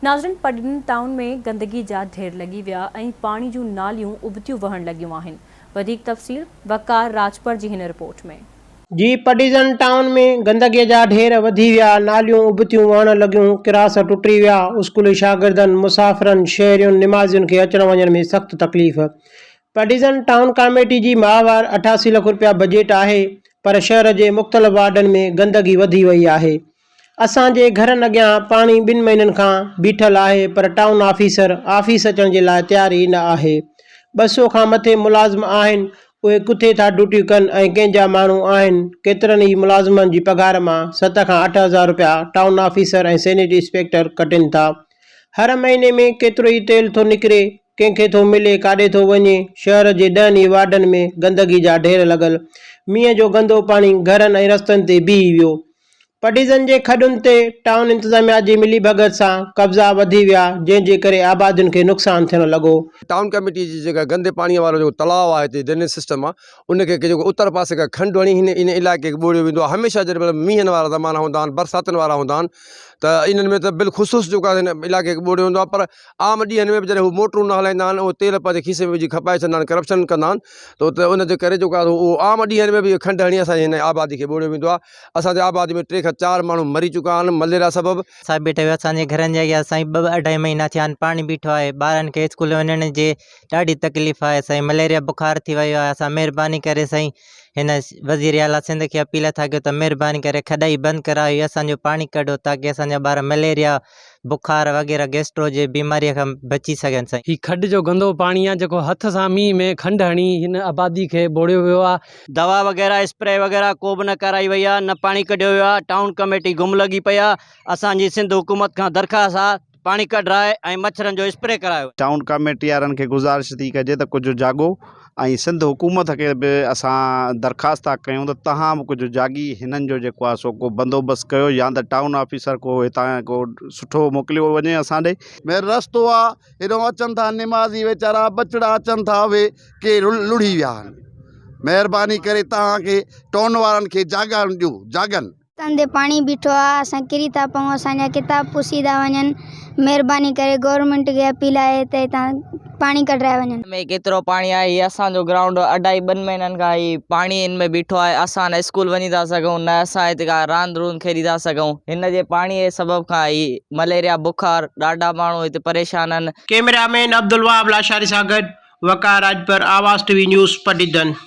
नाज़रीन, पटडन टाउन में गंदगी जा ढेर लगी विया ऐं पानी जूं नालियूं उबतियूं वहण लगियूं आहिनि। वधीक तफ़सील वकार राजपर जी हिन रिपोर्ट में। जी, पटिजन टाउन में गंदगी जा ढेर वधी विया, नालियूं उबतियूं वहण लगियूं, किरास टुटी विया। स्कूली शागिर्दनि, मुसाफ़िरनि, शहरियुनि, निमाज़ियुनि खे अचण वञण में सख़्त तकलीफ़। पटिजन टाउन कमेटी जी माहवार 88 लाख रुपया बजट आहे, पर शहर जे मुख़्तलिफ़ वार्डनि में गंदगी वधी वई आहे। असांजे घरनि अॻियां पाणी 2 महीननि खां बीठल आहे, पर टाउन ऑफिस अचण जे लाइ तयार ई न आहे। 200 खां मथे मुलाज़िम आहिनि, उहे किथे था ड्यूटियूं कनि ऐं कंहिंजा माण्हू आहिनि। केतिरनि ई मुलाज़िमनि जी पघार मां 7 खां 8 हज़ार रुपया टाउन ऑफिसर ऐं सैनिटरी इंस्पेक्टर कटिन था। हर महीने में केतिरो ई तेल थो निकिरे, कंहिंखे थो मिले, काॾे थो वञे। शहर जे 10 ई वार्डनि में गंदगी जा ढेर लॻल। मींहं जो गंदो पाणी घरनि ऐं रस्तनि ते बीही वियो। पटिजन जे खॾुनि ते टाउन इंतज़ामिया जी मिली भगत सां कब्ज़ा वधी विया, जंहिंजे करे आबादियुनि खे नुक़सानु थियण लॻो। टाउन कमेटी जी जेका गंदे पाणीअ वारो जो तलाव आहे हिते ड्रेनेज सिस्टम आहे, उनखे जेको उत्तर पासे खां खंडु हणी इन इलाइक़े खे ॿोड़ियो वेंदो आहे। हमेशह जॾहिं मींहनि वारा ज़माना हूंदा आहिनि, बरसातुनि वारा हूंदा आहिनि, त इन्हनि में त बिलख़ुसूस जेको आहे हिन इलाइक़े खे ॿोड़ियो वेंदो आहे। पर आम ॾींहंनि में बि जॾहिं हू मोटरूं न हलाईंदा आहिनि, उहो तेल पंहिंजे खीसे में विझी खपाए छॾींदा आहिनि, करप्शन कंदा आहिनि, त उनजे करे जेको आहे उहो आम ॾींहंनि में बि खंडु हणी असांजे हिन आबादी खे ॿोड़ियो वेंदो आहे। असांजे आबादी में 3 खां 4 माण्हू मरी चुका आहिनि मलेरिया सबबु। असां बीठा आहियूं असांजे घरनि जे अॻियां साईं 2-2.5 महीना थिया आहिनि, पाणी बीठो आहे। ॿारनि खे स्कूल वञण जी ॾाढी तकलीफ़ आहे साईं, मलेरिया बुखार थी वियो आहे। असां महिरबानी करे साईं हिन वज़ीर आला सिंध खे अपील था कयूं त महिरबानी करे खॾाई बंदि करायो, असांजो पाणी कढो, ताकी असांजा ॿार मलेरिया बुखार वग़ैरह गैस्ट्रो जे बीमारीअ खां बची सघनि साईं। ही खॾ जो गंदो पाणी आहे, जेको हथ सां मींहं में खंडु हणी हिन आबादी खे ॿोड़ियो वियो आहे। दवा वग़ैरह स्प्रे वग़ैरह को बि न कराई वई आहे, न पाणी कढियो वियो आहे। टाउन कमेटी गुम लॻी पई आहे। असांजी सिंध हुकूमत खां दरख़्वास्त आहे, पाणी कढाए ऐं मच्छरनि जो स्प्रे करायो। टाउन कमेटी वारनि खे गुज़ारिश थी कजे त कुझु जाॻो, ऐं सिंध हुकूमत खे बि असां दरख़्वास्त था कयूं त तव्हां बि कुझु जाॻी हिननि जो जेको आहे सो को बंदोबस्तु कयो, या त टाउन ऑफिसर को हितां को सुठो मोकिलियो वञे असां ॾे। मेर रस्तो आहे, हेॾो अचनि था निमाज़ी वीचारा बचड़ा अचनि था, उहे के लुड़ी विया आहिनि। महिरबानी करे तव्हांखे टाउन वारनि खे जाॻा ॾियो, जाॻनि। तंदे पाणी बीठो आहे, असां किरी था पऊं, असांजा किताब पुसी था वञनि। महिरबानी करे गवर्नमेंट खे अपील आहे त हितां पाणी कढाए वञनि। में केतिरो पाणी आहे, हीअ असांजो ग्राउंड 2.5 महीननि खां ही पाणी हिन में बीठो आहे। असां न स्कूल वञी था सघूं, न असां हिते का रांदि रूंद खेॾी था सघूं। हिन जे पाणीअ जे सबबु खां ही मलेरिया बुखार ॾाढा माण्हू हिते परेशान आहिनि। कैमरामैन अब्दुल वहाब लाशारी सां गॾु वकार राजपर, आवाज़ टीवी न्यूज़ पटिजन।